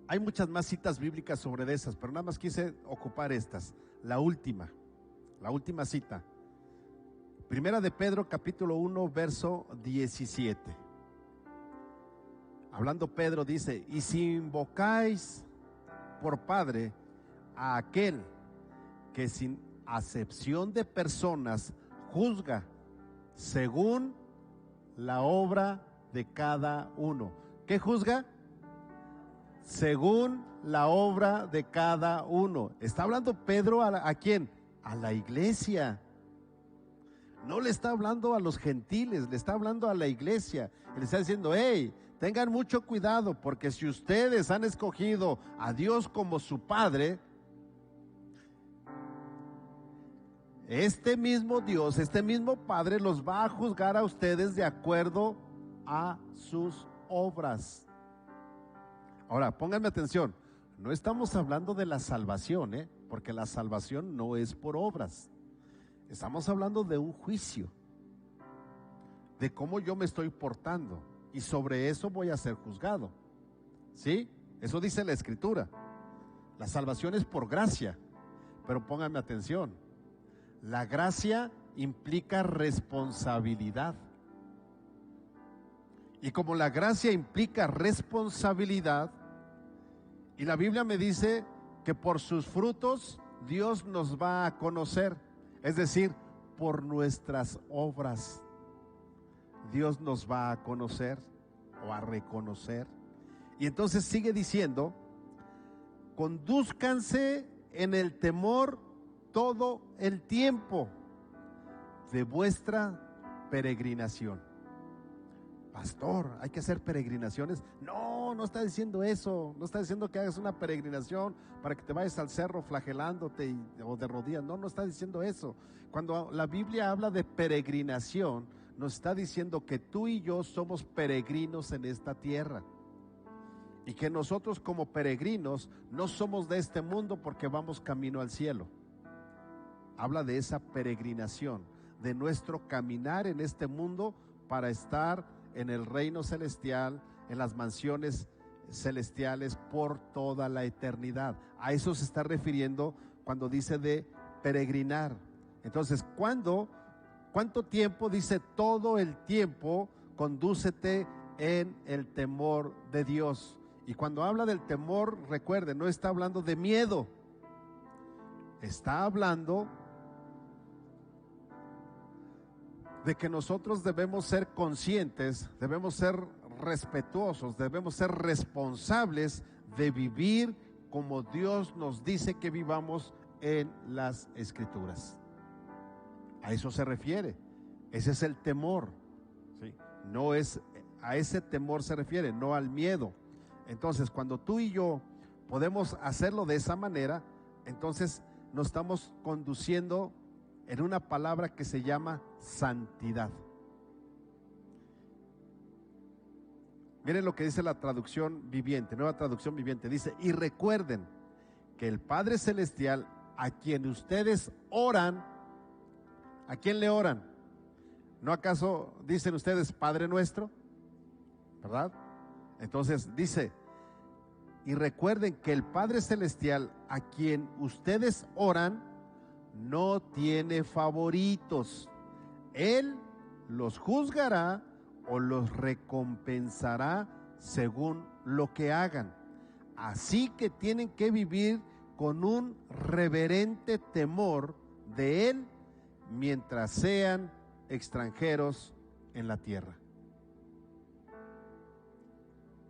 hay muchas más citas bíblicas sobre esas, pero nada más quise ocupar estas. La última cita, Primera de Pedro, capítulo 1, verso 17. Hablando Pedro dice, y si invocáis por Padre a aquel que sin acepción de personas juzga según la obra de cada uno. ¿Qué juzga? Según la obra de cada uno. Está hablando Pedro ¿a quién? A la iglesia. No le está hablando a los gentiles, le está hablando a la iglesia. Le está diciendo, hey, tengan mucho cuidado, porque si ustedes han escogido a Dios como su Padre, este mismo Dios, este mismo Padre los va a juzgar a ustedes de acuerdo a sus obras. Ahora, pónganme atención, no estamos hablando de la salvación, porque la salvación no es por obras. Estamos hablando de un juicio, de cómo yo me estoy portando, y sobre eso voy a ser juzgado. ¿Sí? Eso dice la Escritura. La salvación es por gracia, pero pónganme atención, la gracia implica responsabilidad. Y como la gracia implica responsabilidad, y la Biblia me dice que por sus frutos Dios nos va a conocer, es decir, por nuestras obras Dios nos va a conocer o a reconocer. Y entonces sigue diciendo: condúzcanse en el temor todo el tiempo de vuestra peregrinación. Pastor, ¿hay que hacer peregrinaciones? No, no está diciendo eso. No está diciendo que hagas una peregrinación para que te vayas al cerro flagelándote o de rodillas. No, no está diciendo eso. Cuando la Biblia habla de peregrinación, nos está diciendo que tú y yo somos peregrinos en esta tierra, y que nosotros como peregrinos no somos de este mundo porque vamos camino al cielo. Habla de esa peregrinación, de nuestro caminar en este mundo para estar en el reino celestial, en las mansiones celestiales por toda la eternidad. A eso se está refiriendo cuando dice de peregrinar. Entonces, ¿cuánto tiempo? Dice todo el tiempo, condúcete en el temor de Dios. Y cuando habla del temor, recuerde, no está hablando de miedo, está hablando de que nosotros debemos ser conscientes, debemos ser respetuosos, debemos ser responsables de vivir como Dios nos dice que vivamos en las Escrituras. A eso se refiere, ese es el temor, ¿sí? No es, a ese temor se refiere, no al miedo. Entonces, cuando tú y yo podemos hacerlo de esa manera, entonces nos estamos conduciendo en una palabra que se llama santidad. Miren lo que dice la traducción viviente, nueva traducción viviente. Dice: y recuerden que el Padre Celestial, a quien ustedes oran, ¿a quién le oran? ¿No acaso dicen ustedes Padre Nuestro? ¿Verdad? Entonces dice: y recuerden que el Padre Celestial, a quien ustedes oran, no tiene favoritos. Él los juzgará o los recompensará según lo que hagan. Así que tienen que vivir con un reverente temor de Él mientras sean extranjeros en la tierra.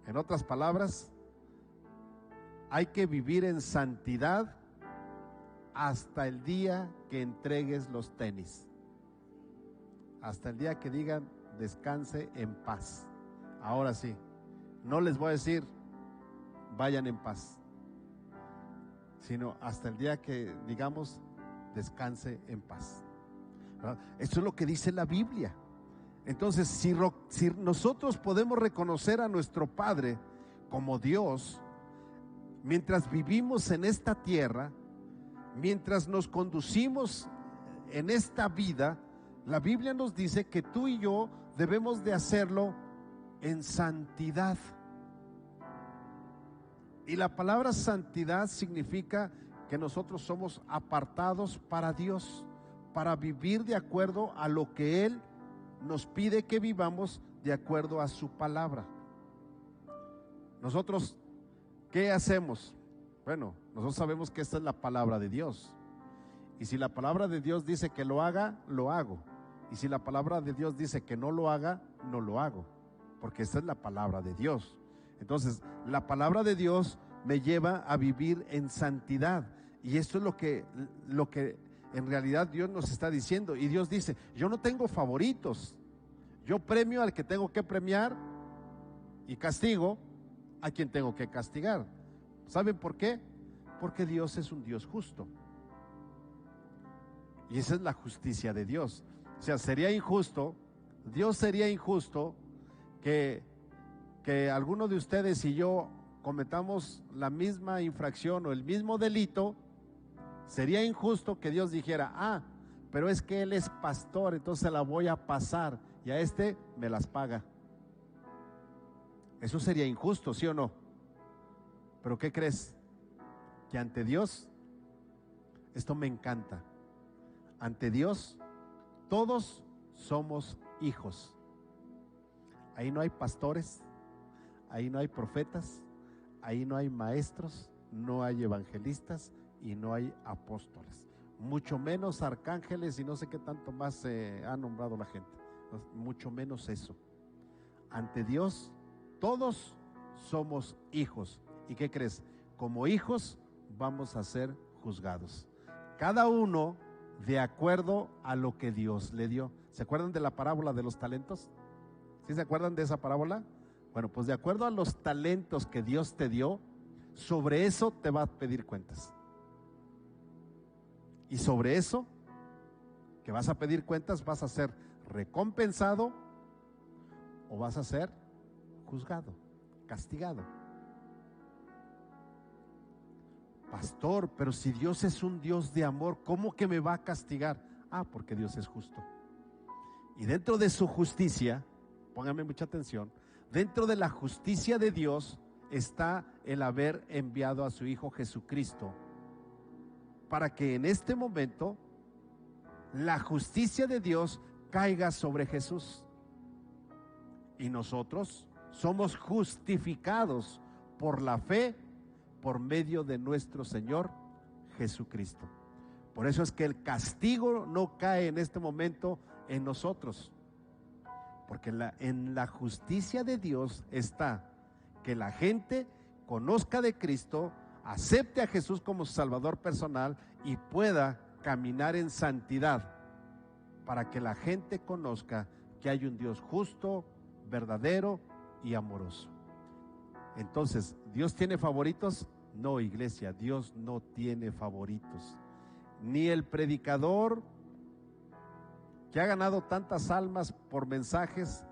En otras palabras, hay que vivir en santidad hasta el día que entregues los tenis, hasta el día que digan descanse en paz. Ahora sí, no les voy a decir vayan en paz, sino hasta el día que digamos descanse en paz. Eso es lo que dice la Biblia. Entonces, si nosotros podemos reconocer a nuestro Padre como Dios, mientras vivimos en esta tierra, mientras nos conducimos en esta vida, la Biblia nos dice que tú y yo debemos de hacerlo en santidad. Y la palabra santidad significa que nosotros somos apartados para Dios, para vivir de acuerdo a lo que Él nos pide que vivamos, de acuerdo a su palabra. Nosotros, ¿qué hacemos? Bueno, nosotros sabemos que esta es la palabra de Dios. Y si la palabra de Dios dice que lo haga, lo hago. Y si la palabra de Dios dice que no lo haga, no lo hago. Porque esta es la palabra de Dios. Entonces, la palabra de Dios me lleva a vivir en santidad. Y esto es lo que en realidad Dios nos está diciendo. Y Dios dice: yo no tengo favoritos. Yo premio al que tengo que premiar y castigo a quien tengo que castigar. ¿Saben por qué? Porque Dios es un Dios justo. Y esa es la justicia de Dios. O sea, sería injusto, Dios sería injusto que alguno de ustedes y yo cometamos la misma infracción o el mismo delito. Sería injusto que Dios dijera: pero es que él es pastor, entonces la voy a pasar y a este me las paga. Eso sería injusto, ¿sí o no? Pero ¿qué crees? Que ante Dios, esto me encanta, ante Dios todos somos hijos. Ahí no hay pastores, ahí no hay profetas, ahí no hay maestros, no hay evangelistas y no hay apóstoles, mucho menos arcángeles y no sé qué tanto más se ha nombrado la gente, mucho menos eso. Ante Dios todos somos hijos. ¿Y qué crees? Como hijos vamos a ser juzgados, cada uno de acuerdo a lo que Dios le dio. ¿Se acuerdan de la parábola de los talentos? ¿Sí se acuerdan de esa parábola? Bueno, pues de acuerdo a los talentos que Dios te dio, sobre eso te va a pedir cuentas. Y sobre eso que vas a pedir cuentas, vas a ser recompensado o vas a ser juzgado, castigado. Pastor, pero si Dios es un Dios de amor, ¿cómo que me va a castigar? Porque Dios es justo. Y dentro de su justicia, pónganme mucha atención, dentro de la justicia de Dios está el haber enviado a su Hijo Jesucristo, para que en este momento la justicia de Dios caiga sobre Jesús. Y nosotros somos justificados por la fe, por medio de nuestro Señor Jesucristo. Por eso es que el castigo no cae en este momento en nosotros, porque en la justicia de Dios está que la gente conozca de Cristo, acepte a Jesús como su Salvador personal y pueda caminar en santidad, para que la gente conozca que hay un Dios justo, verdadero y amoroso. Entonces, ¿Dios tiene favoritos? No, iglesia, Dios no tiene favoritos. Ni el predicador que ha ganado tantas almas por mensajes.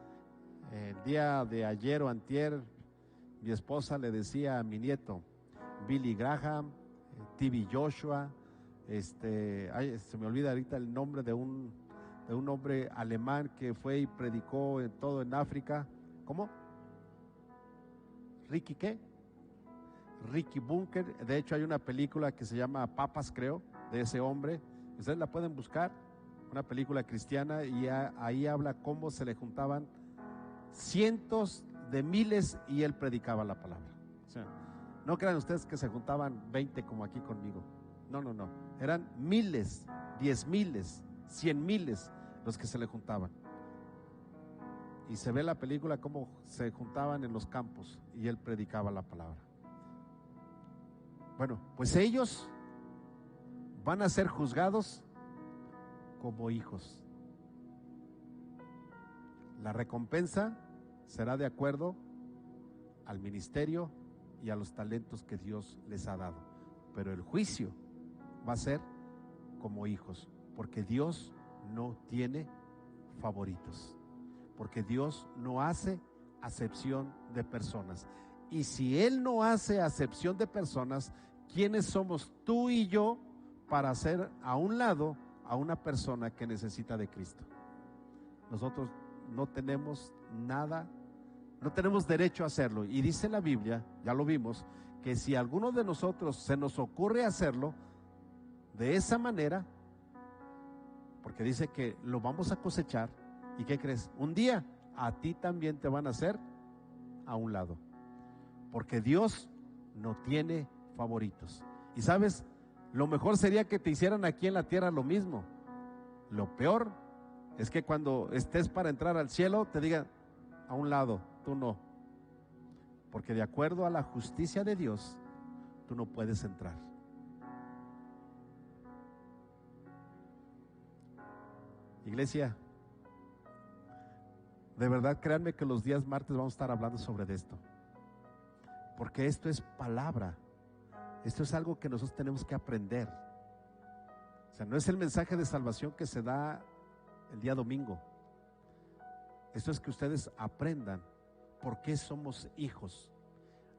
El día de ayer o antier, mi esposa le decía a mi nieto, Billy Graham, T.B. Joshua, se me olvida ahorita el nombre de un hombre alemán que fue y predicó en todo en África. ¿Cómo? ¿Ricky qué? Ricky Bunker. De hecho hay una película que se llama Papas, creo, de ese hombre. Ustedes la pueden buscar, una película cristiana, y ahí habla cómo se le juntaban cientos de miles y él predicaba la palabra. O sea, no crean ustedes que se juntaban 20 como aquí conmigo. No, eran miles, 10 miles, 100 miles los que se le juntaban. Y se ve la película cómo se juntaban en los campos y él predicaba la palabra. Bueno, pues ellos van a ser juzgados como hijos. La recompensa será de acuerdo al ministerio y a los talentos que Dios les ha dado. Pero el juicio va a ser como hijos, porque Dios no tiene favoritos, porque Dios no hace acepción de personas. Y si Él no hace acepción de personas, ¿quiénes somos tú y yo para hacer a un lado a una persona que necesita de Cristo? Nosotros no tenemos nada, no tenemos derecho a hacerlo. Y dice la Biblia, ya lo vimos, que si a alguno de nosotros se nos ocurre hacerlo de esa manera, porque dice que lo vamos a cosechar, ¿y qué crees? Un día a ti también te van a hacer a un lado, porque Dios no tiene favoritos. Y sabes, lo mejor sería que te hicieran aquí en la tierra lo mismo. Lo peor es que cuando estés para entrar al cielo te digan a un lado, tú no, porque de acuerdo a la justicia de Dios tú no puedes entrar. Iglesia, de verdad créanme que los días martes vamos a estar hablando sobre esto, porque esto es palabra, esto es algo que nosotros tenemos que aprender. O sea, no es el mensaje de salvación que se da el día domingo. Esto es que ustedes aprendan por qué somos hijos.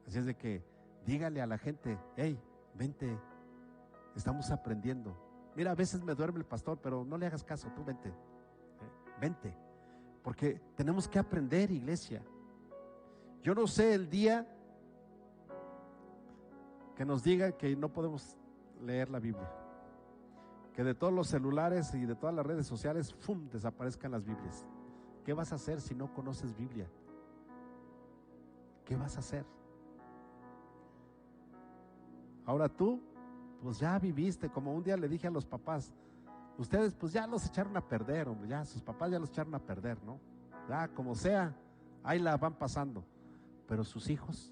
Así es de que dígale a la gente, hey, vente, estamos aprendiendo. Mira, a veces me duerme el pastor, pero no le hagas caso, tú vente, vente, porque tenemos que aprender, iglesia. Yo no sé el día que nos digan que no podemos leer la Biblia, que de todos los celulares y de todas las redes sociales, ¡fum!, desaparezcan las Biblias. ¿Qué vas a hacer si no conoces Biblia? ¿Qué vas a hacer? Ahora tú, pues ya viviste, como un día le dije a los papás, ustedes pues ya los echaron a perder, hombre, ya sus papás ya los echaron a perder, ¿no? Ya como sea, ahí la van pasando. Pero sus hijos,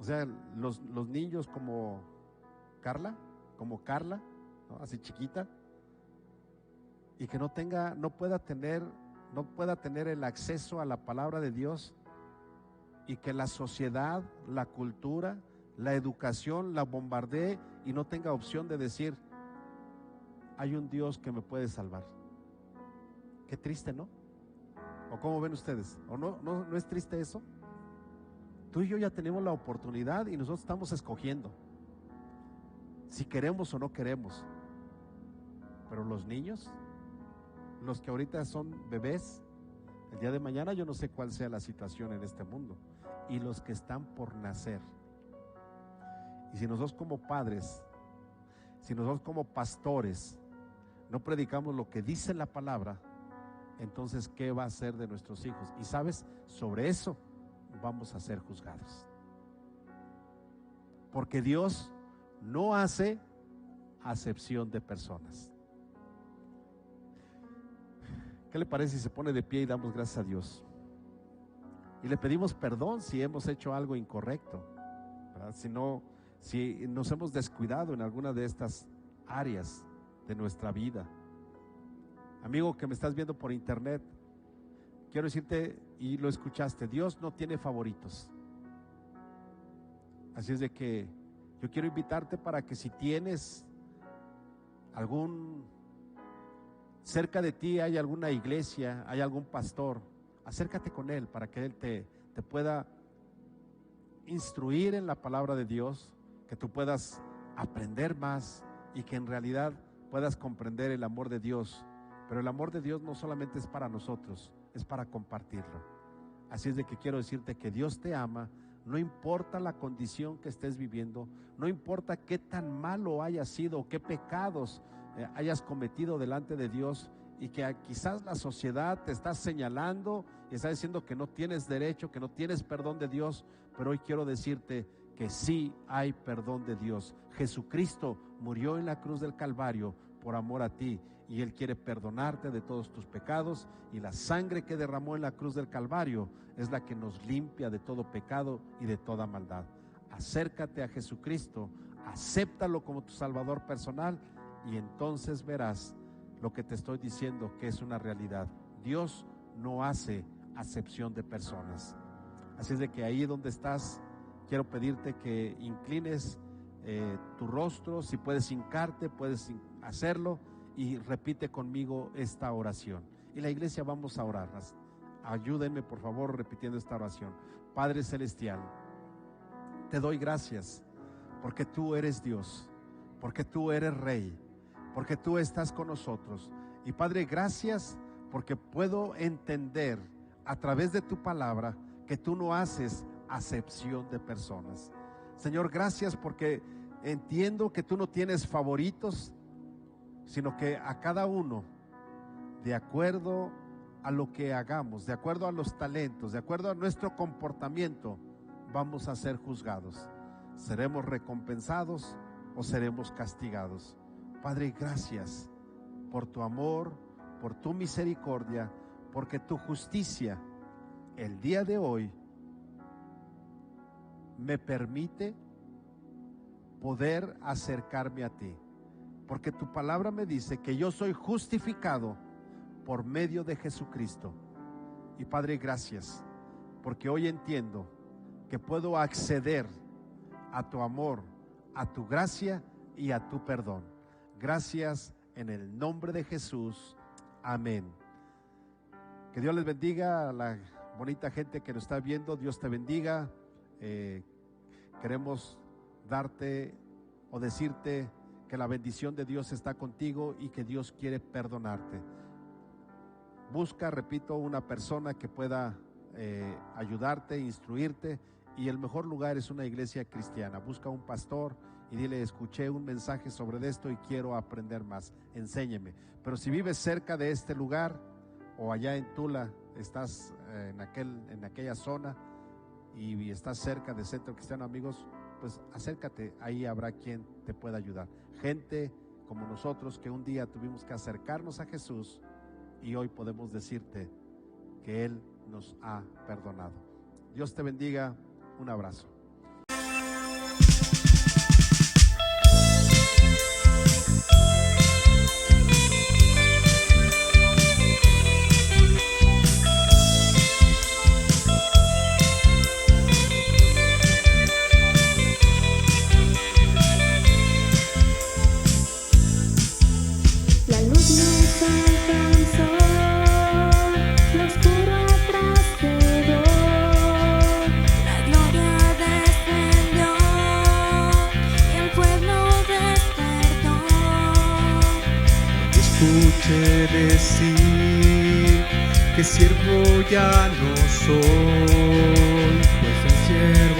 o sea, los niños como Carla, ¿no? Así chiquita, y que no pueda tener el acceso a la palabra de Dios, y que la sociedad, la cultura, la educación la bombardee y no tenga opción de decir, hay un Dios que me puede salvar. Qué triste, ¿no? ¿O cómo ven ustedes? ¿O no es triste eso? Tú y yo ya tenemos la oportunidad y nosotros estamos escogiendo si queremos o no queremos. Pero los niños, los que ahorita son bebés, el día de mañana yo no sé cuál sea la situación en este mundo, y los que están por nacer. Y si nosotros como padres, si nosotros como pastores no predicamos lo que dice la palabra, entonces ¿qué va a ser de nuestros hijos? Y sabes, sobre eso vamos a ser juzgados, porque Dios no hace acepción de personas. ¿Qué le parece si se pone de pie y damos gracias a Dios? Y le pedimos perdón si hemos hecho algo incorrecto, ¿verdad? Si nos hemos descuidado en alguna de estas áreas de nuestra vida. Amigo que me estás viendo por internet, quiero decirte, y lo escuchaste, Dios no tiene favoritos. Así es de que yo quiero invitarte para que si tienes cerca de ti hay alguna iglesia, hay algún pastor, acércate con él para que él te pueda instruir en la palabra de Dios, que tú puedas aprender más y que en realidad puedas comprender el amor de Dios. Pero el amor de Dios no solamente es para nosotros, es para compartirlo. Así es de que quiero decirte que Dios te ama, no importa la condición que estés viviendo, no importa qué tan malo hayas sido, qué pecados hayas cometido delante de Dios, y que quizás la sociedad te está señalando y está diciendo que no tienes derecho, que no tienes perdón de Dios. Pero hoy quiero decirte que sí hay perdón de Dios. Jesucristo murió en la cruz del Calvario por amor a ti, y Él quiere perdonarte de todos tus pecados, y la sangre que derramó en la cruz del Calvario es la que nos limpia de todo pecado y de toda maldad. Acércate a Jesucristo, acéptalo como tu Salvador personal, y entonces verás lo que te estoy diciendo, que es una realidad. Dios no hace acepción de personas. Así es de que ahí donde estás, quiero pedirte que inclines tu rostro. Si puedes hincarte, puedes hacerlo, y repite conmigo esta oración. Y la iglesia vamos a orar. Ayúdenme por favor repitiendo esta oración. Padre Celestial, te doy gracias porque tú eres Dios, porque tú eres Rey, porque tú estás con nosotros. Y Padre, gracias porque puedo entender a través de tu palabra que tú no haces acepción de personas. Señor, gracias porque entiendo que tú no tienes favoritos, sino que a cada uno, de acuerdo a lo que hagamos, de acuerdo a los talentos, de acuerdo a nuestro comportamiento, vamos a ser juzgados. ¿Seremos recompensados o seremos castigados? Padre, gracias por tu amor, por tu misericordia, porque tu justicia el día de hoy me permite poder acercarme a ti, porque tu palabra me dice que yo soy justificado por medio de Jesucristo. Y Padre, gracias porque hoy entiendo que puedo acceder a tu amor, a tu gracia y a tu perdón. Gracias en el nombre de Jesús. Amén. Que Dios les bendiga a la bonita gente que nos está viendo. Dios te bendiga. Queremos darte o decirte que la bendición de Dios está contigo y que Dios quiere perdonarte. Busca, repito, una persona que pueda ayudarte, instruirte, y el mejor lugar es una iglesia cristiana. Busca un pastor y dile: escuché un mensaje sobre esto y quiero aprender más, enséñeme. Pero si vives cerca de este lugar o allá en Tula, estás en aquella zona y estás cerca de Centro Cristiano, amigos, pues acércate, ahí habrá quien te pueda ayudar. Gente como nosotros que un día tuvimos que acercarnos a Jesús y hoy podemos decirte que Él nos ha perdonado. Dios te bendiga, un abrazo. La luz nos alcanzó, lo oscuro trascendió, la gloria descendió y el pueblo despertó. Escuché decir que siervo ya no soy, pues el siervo